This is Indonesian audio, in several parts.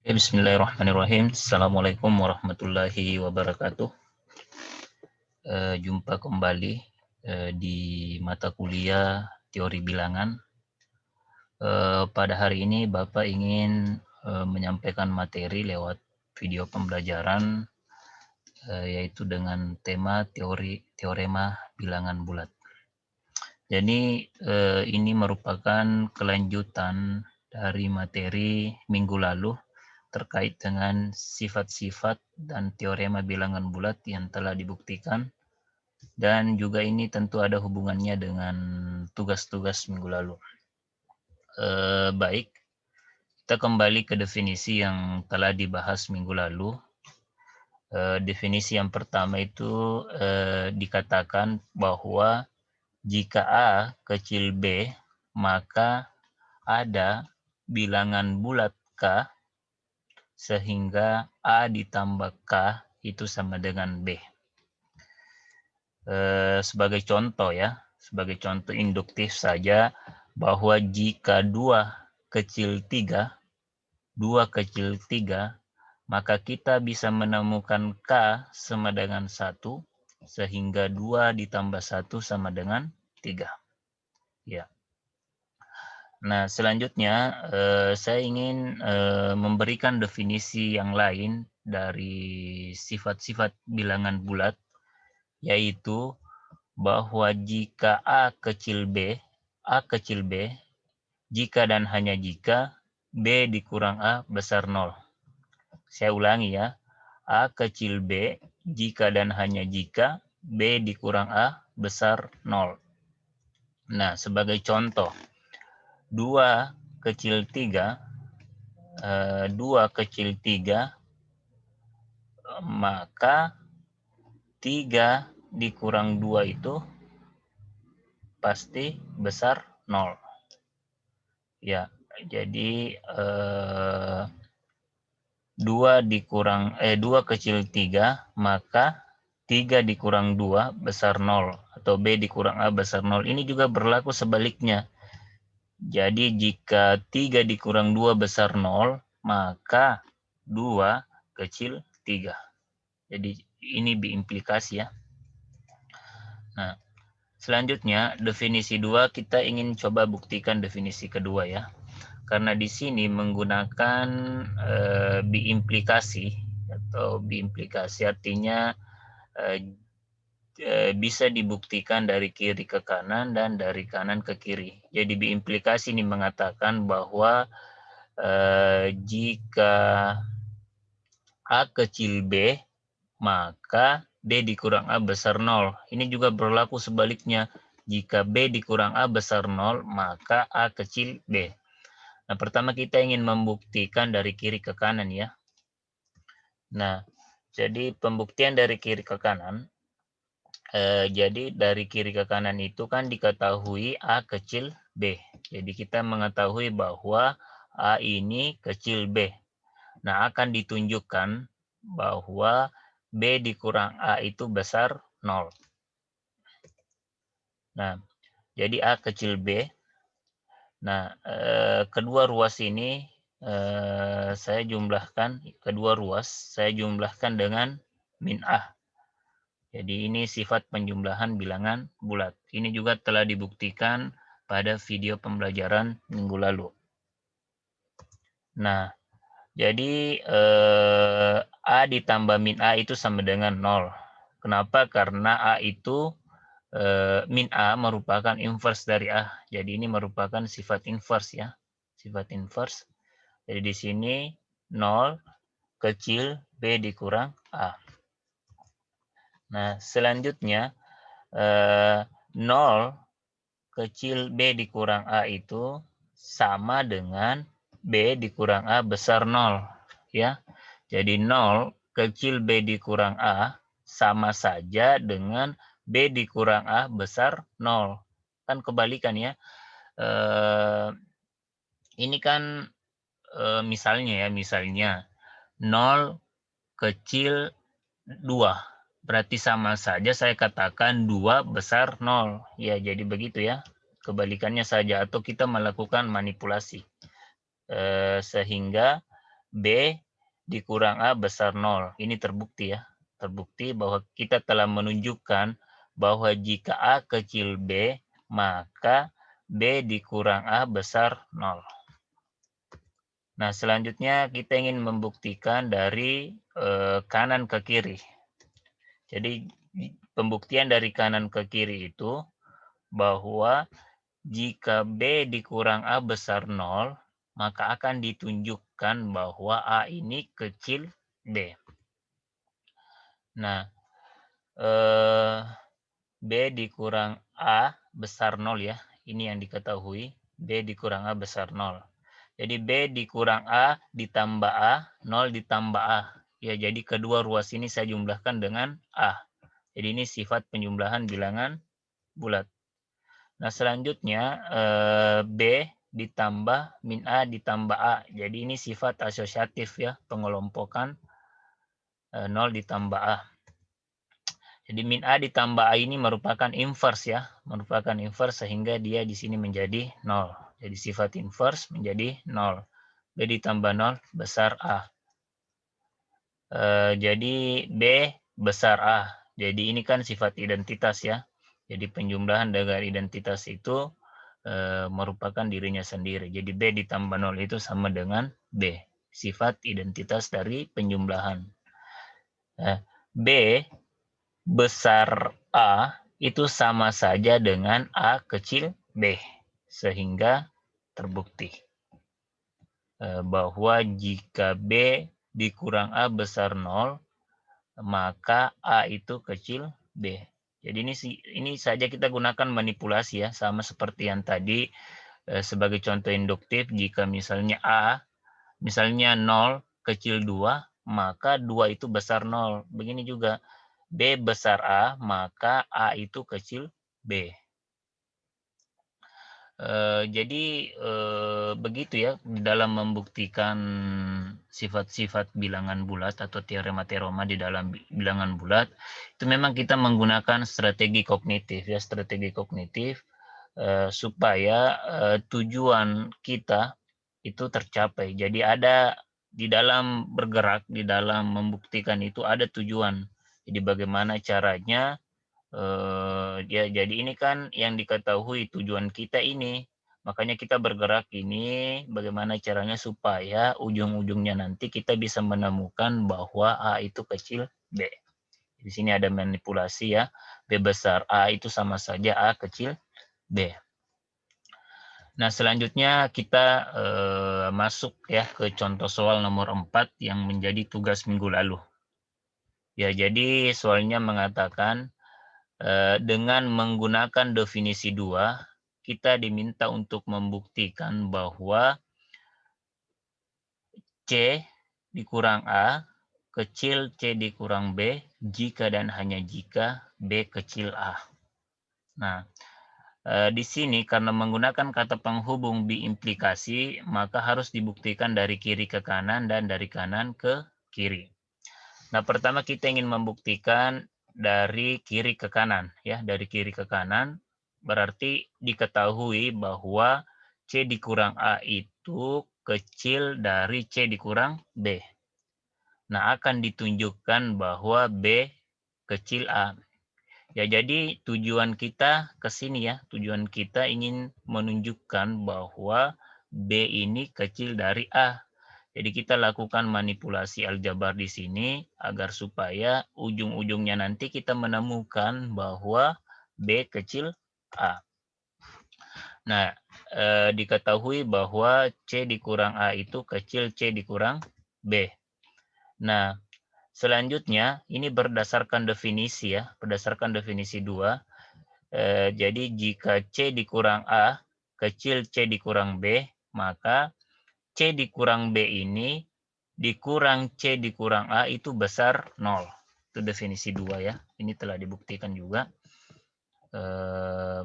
Bismillahirrahmanirrahim. Assalamualaikum warahmatullahi wabarakatuh. Jumpa kembali di mata kuliah teori bilangan. Pada hari ini Bapak ingin menyampaikan materi lewat video pembelajaran yaitu dengan tema teorema bilangan bulat. Jadi ini merupakan kelanjutan dari materi minggu lalu terkait dengan sifat-sifat dan teorema bilangan bulat yang telah dibuktikan, dan juga ini tentu ada hubungannya dengan tugas-tugas minggu lalu. Baik, kita kembali ke definisi yang telah dibahas minggu lalu. Definisi yang pertama itu dikatakan bahwa jika A kecil b, maka ada bilangan bulat K sehingga A ditambah K itu sama dengan B. Sebagai contoh induktif saja, bahwa jika 2 kecil 3, maka kita bisa menemukan K sama dengan 1, sehingga 2 ditambah 1 sama dengan 3. Ya. Nah, selanjutnya saya ingin memberikan definisi yang lain dari sifat-sifat bilangan bulat, yaitu bahwa jika A kecil B, jika dan hanya jika B dikurang A besar 0. Saya ulangi ya, A kecil B, jika dan hanya jika B dikurang A besar 0. Nah, sebagai contoh, 2 kecil 3, maka 3 dikurang 2 itu pasti besar 0. Ya, jadi 2 kecil 3, maka 3 dikurang 2 besar 0, atau B dikurang A besar 0. Ini juga berlaku sebaliknya. Jadi jika 3 dikurang 2 besar 0, maka 2 kecil 3. Jadi ini diimplikasi ya. Nah, selanjutnya definisi 2 kita ingin coba buktikan definisi kedua ya. Karena di sini menggunakan biimplikasi, atau biimplikasi artinya bisa dibuktikan dari kiri ke kanan dan dari kanan ke kiri. Jadi biimplikasi ini mengatakan bahwa jika A kecil B, maka B dikurang A besar 0. Ini juga berlaku sebaliknya. Jika B dikurang A besar 0, maka A kecil B. Nah, pertama kita ingin membuktikan dari kiri ke kanan ya. Nah, jadi pembuktian dari kiri ke kanan, jadi dari kiri ke kanan itu kan diketahui A kecil B. Jadi kita mengetahui bahwa A ini kecil B. Nah, akan ditunjukkan bahwa B dikurang A itu besar 0. Nah, jadi A kecil B. Nah, kedua ruas ini saya jumlahkan dengan min A. Jadi ini sifat penjumlahan bilangan bulat. Ini juga telah dibuktikan pada video pembelajaran minggu lalu. Nah, jadi A ditambah min A itu sama dengan 0. Kenapa? Karena A itu min A merupakan inverse dari A. Jadi ini merupakan sifat inverse ya. Sifat inverse. Jadi di sini 0 kecil B dikurang A. Nah, selanjutnya 0 kecil B dikurang A itu sama dengan B dikurang A besar 0. Ya. Jadi 0 kecil B dikurang A sama saja dengan B dikurang A besar 0. Kan kebalikan ya. Ini kan misalnya 0 kecil 2. Berarti sama saja saya katakan 2 besar 0. Ya, jadi begitu ya. Kebalikannya saja, atau kita melakukan manipulasi. Sehingga B dikurang A besar 0. Ini terbukti ya. Terbukti bahwa kita telah menunjukkan bahwa jika A kecil B, maka B dikurang A besar 0. Nah, selanjutnya kita ingin membuktikan dari kanan ke kiri. Jadi, pembuktian dari kanan ke kiri itu bahwa jika B dikurang A besar 0, maka akan ditunjukkan bahwa A ini kecil B. Nah, B dikurang A besar 0 ya. Ini yang diketahui. B dikurang A besar 0. Jadi B dikurang A ditambah A, 0 ditambah A. Ya, jadi kedua ruas ini saya jumlahkan dengan A. Jadi ini sifat penjumlahan bilangan bulat. Nah, selanjutnya B ditambah min A ditambah A. Jadi ini sifat asosiatif ya, pengelompokan 0 ditambah A. Jadi min A ditambah A ini merupakan inverse ya, merupakan inverse sehingga dia di sini menjadi 0. Jadi sifat inverse menjadi 0. B ditambah 0 besar A. Jadi B besar A. Jadi ini kan sifat identitas ya. Jadi penjumlahan dengan identitas itu merupakan dirinya sendiri. Jadi B ditambah 0 itu sama dengan B. Sifat identitas dari penjumlahan. B besar A itu sama saja dengan A kecil B. Sehingga terbukti bahwa jika B dikurang A besar 0, maka A itu kecil B. Jadi ini saja kita gunakan manipulasi ya, sama seperti yang tadi sebagai contoh induktif. Jika misalnya A, misalnya 0 kecil 2, maka 2 itu besar 0. Begini juga, B besar A, maka A itu kecil B. Jadi begitu ya dalam membuktikan sifat-sifat bilangan bulat atau teorema-teorema di dalam bilangan bulat, itu memang kita menggunakan strategi kognitif ya, strategi kognitif supaya tujuan kita itu tercapai. Jadi ada di dalam bergerak, di dalam membuktikan itu ada tujuan. Jadi bagaimana caranya ya, jadi ini kan yang diketahui tujuan kita ini. Makanya kita bergerak ini bagaimana caranya supaya ujung-ujungnya nanti kita bisa menemukan bahwa A itu kecil B. Di sini ada manipulasi ya. B besar A itu sama saja A kecil B. Nah, selanjutnya kita masuk ya ke contoh soal nomor 4 yang menjadi tugas minggu lalu. Ya, jadi soalnya mengatakan dengan menggunakan definisi 2, kita diminta untuk membuktikan bahwa C dikurang A kecil C dikurang B jika dan hanya jika B kecil A. Nah, di sini karena menggunakan kata penghubung biimplikasi, maka harus dibuktikan dari kiri ke kanan dan dari kanan ke kiri. Nah, pertama kita ingin membuktikan dari kiri ke kanan ya, dari kiri ke kanan berarti diketahui bahwa C dikurang A itu kecil dari C dikurang B. Nah, akan ditunjukkan bahwa B kecil A. Ya, jadi tujuan kita ke sini ya, tujuan kita ingin menunjukkan bahwa B ini kecil dari A. Jadi kita lakukan manipulasi aljabar di sini agar supaya ujung-ujungnya nanti kita menemukan bahwa B kecil A. Nah, diketahui bahwa C dikurang A itu kecil C dikurang B. Nah, selanjutnya ini berdasarkan definisi ya, berdasarkan definisi 2. Jadi jika C dikurang A kecil C dikurang B, maka C dikurang B ini dikurang C dikurang A itu besar 0. Itu definisi 2 ya. Ini telah dibuktikan juga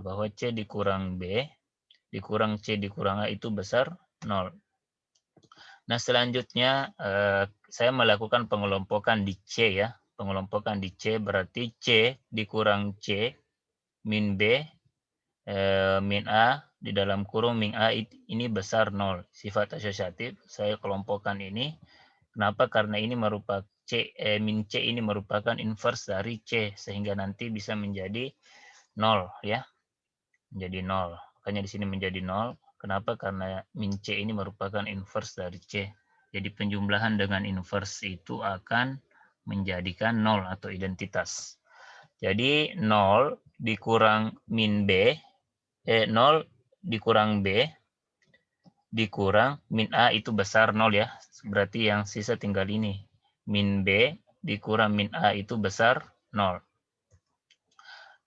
bahwa C dikurang B dikurang C dikurang A itu besar 0. Nah, selanjutnya saya melakukan pengelompokan di C ya. Pengelompokan di C berarti C dikurang C min B min A di dalam kurung min A ini besar 0. Sifat asosiatif saya kelompokkan ini. Kenapa? Karena ini merupakan min C ini merupakan inverse dari C, sehingga nanti bisa menjadi 0 ya. Menjadi 0. Makanya di sini menjadi 0. Kenapa? Karena min C ini merupakan inverse dari C. Jadi penjumlahan dengan inverse itu akan menjadikan 0 atau identitas. Jadi 0 dikurang min B, 0 dikurang B, dikurang min A itu besar 0 ya. Berarti yang sisa tinggal ini. Min B dikurang min A itu besar 0.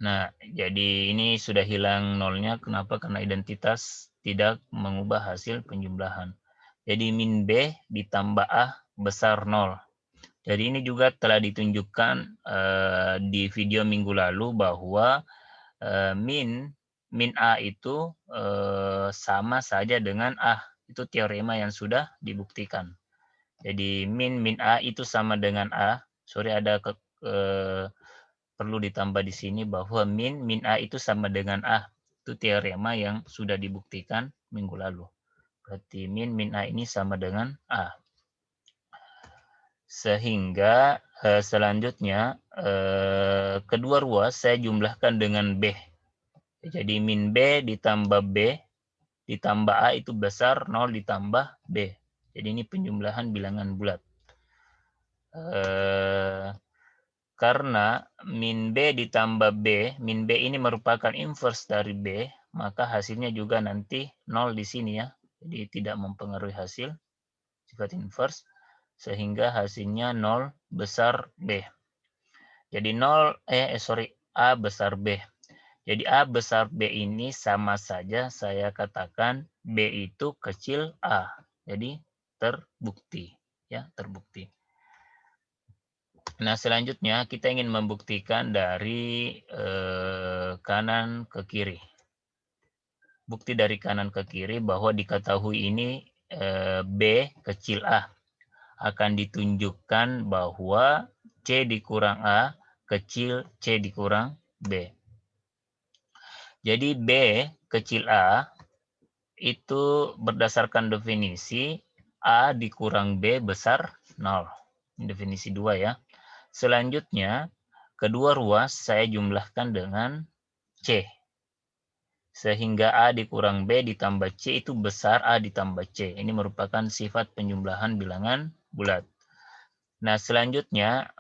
Nah, jadi ini sudah hilang nolnya. Kenapa? Karena identitas tidak mengubah hasil penjumlahan. Jadi min B ditambah A besar 0. Jadi ini juga telah ditunjukkan di video minggu lalu bahwa min A itu sama saja dengan A. Itu teorema yang sudah dibuktikan. Jadi min A itu sama dengan A. Sorry, ada perlu ditambah di sini bahwa min A itu sama dengan A. Itu teorema yang sudah dibuktikan minggu lalu. Berarti min A ini sama dengan A. Sehingga selanjutnya kedua ruas saya jumlahkan dengan B. Jadi min B ditambah B ditambah A itu besar 0 ditambah B. Jadi ini penjumlahan bilangan bulat. Karena min B ditambah B, min B ini merupakan inverse dari B, maka hasilnya juga nanti 0 di sini ya. Jadi tidak mempengaruhi hasil sifat inverse. Sehingga hasilnya 0 besar B. Jadi A besar B. Jadi A besar B ini sama saja saya katakan B itu kecil A. Jadi terbukti ya, terbukti. Nah, selanjutnya kita ingin membuktikan dari kanan ke kiri. Bukti dari kanan ke kiri bahwa diketahui ini B kecil A. Akan ditunjukkan bahwa C dikurang A kecil C dikurang B. Jadi B kecil A itu berdasarkan definisi A dikurang B besar 0. Definisi 2 ya. Selanjutnya, kedua ruas saya jumlahkan dengan C. Sehingga A dikurang B ditambah C itu besar A ditambah C. Ini merupakan sifat penjumlahan bilangan bulat. Nah, selanjutnya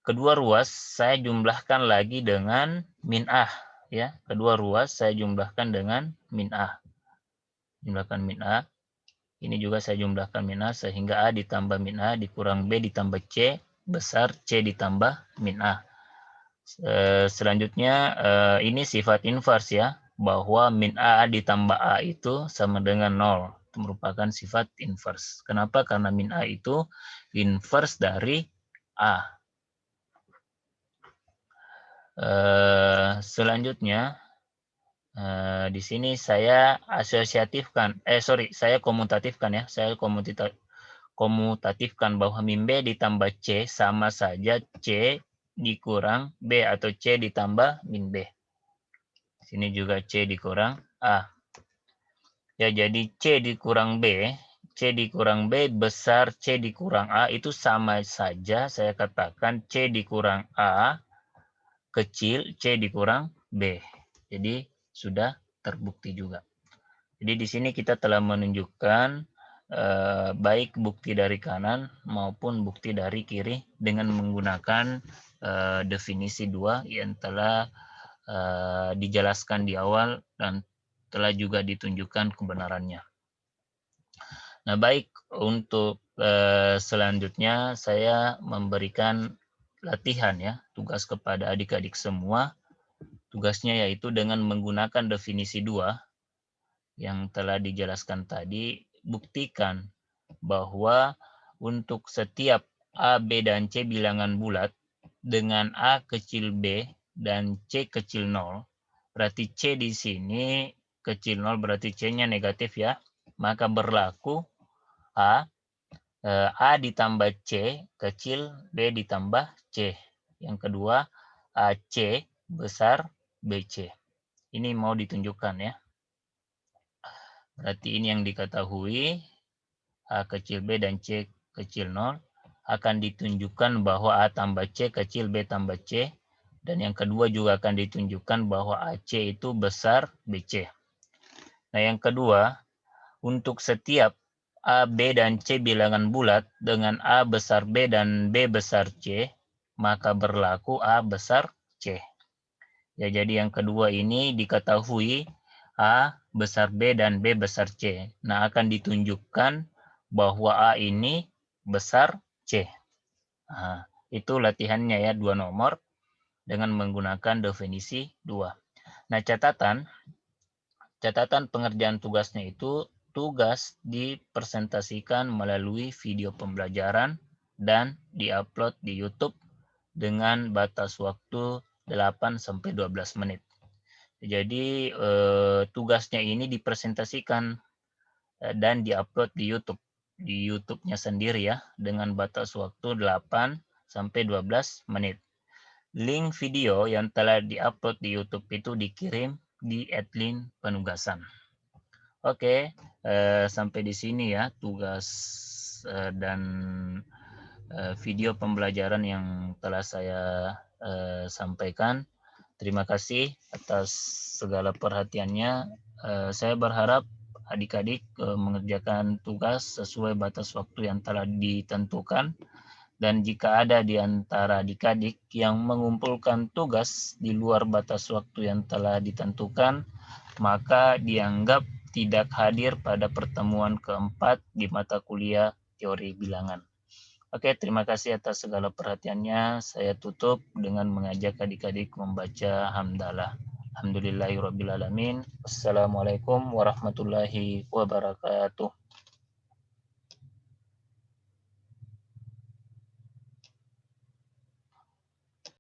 kedua ruas saya jumlahkan lagi dengan min A. Ya, kedua ruas saya jumlahkan dengan min A. Jumlahkan min A. Ini juga saya jumlahkan min A sehingga A ditambah min A dikurang B ditambah C besar C ditambah min A. Selanjutnya ini sifat inverse ya, bahwa min A ditambah A itu sama dengan 0. Itu merupakan sifat inverse. Kenapa? Karena min A itu inverse dari A. Selanjutnya di sini saya saya komutatifkan ya. Saya komutatifkan bahwa min B ditambah C sama saja C dikurang B atau C ditambah min B. Sini juga C dikurang A. Ya, jadi C dikurang B, C dikurang B besar C dikurang A itu sama saja saya katakan C dikurang A kecil C dikurang B. Jadi sudah terbukti juga. Jadi di sini kita telah menunjukkan baik bukti dari kanan maupun bukti dari kiri dengan menggunakan definisi 2 yang telah dijelaskan di awal dan telah juga ditunjukkan kebenarannya. Nah, baik, untuk selanjutnya saya memberikan latihan ya, tugas kepada adik-adik semua. Tugasnya yaitu dengan menggunakan definisi 2 yang telah dijelaskan tadi, buktikan bahwa untuk setiap A, B, dan C bilangan bulat dengan A kecil B dan C kecil 0, berarti C di sini kecil 0 berarti C-nya negatif ya, maka berlaku A ditambah C kecil B ditambah C. Yang kedua AC besar BC. Ini mau ditunjukkan ya. Berarti ini yang diketahui, A kecil B dan C kecil 0, akan ditunjukkan bahwa A tambah C kecil B tambah C, dan yang kedua juga akan ditunjukkan bahwa AC itu besar BC. Nah, yang kedua, untuk setiap A, B, dan C bilangan bulat dengan A besar B dan B besar C, maka berlaku A besar C. Ya, jadi yang kedua ini diketahui A besar B dan B besar C. Nah, akan ditunjukkan bahwa A ini besar C. Nah, itu latihannya ya, 2 nomor dengan menggunakan definisi 2. Nah, catatan pengerjaan tugasnya itu tugas dipresentasikan melalui video pembelajaran dan diupload di YouTube dengan batas waktu 8-12 menit. Jadi tugasnya ini dipresentasikan dan diupload di YouTube. Di YouTube-nya sendiri ya, dengan batas waktu 8-12 menit. Link video yang telah diupload di YouTube itu dikirim di admin penugasan. Oke, sampai di sini ya tugas dan video pembelajaran yang telah saya sampaikan. Terima kasih atas segala perhatiannya. Saya berharap adik-adik mengerjakan tugas sesuai batas waktu yang telah ditentukan. Dan jika ada di antara adik-adik yang mengumpulkan tugas di luar batas waktu yang telah ditentukan, maka dianggap tidak hadir pada pertemuan keempat di mata kuliah teori bilangan. Oke, terima kasih atas segala perhatiannya. Saya tutup dengan mengajak adik-adik membaca hamdalah. Alhamdulillahirrabbilalamin. Wassalamualaikum warahmatullahi wabarakatuh.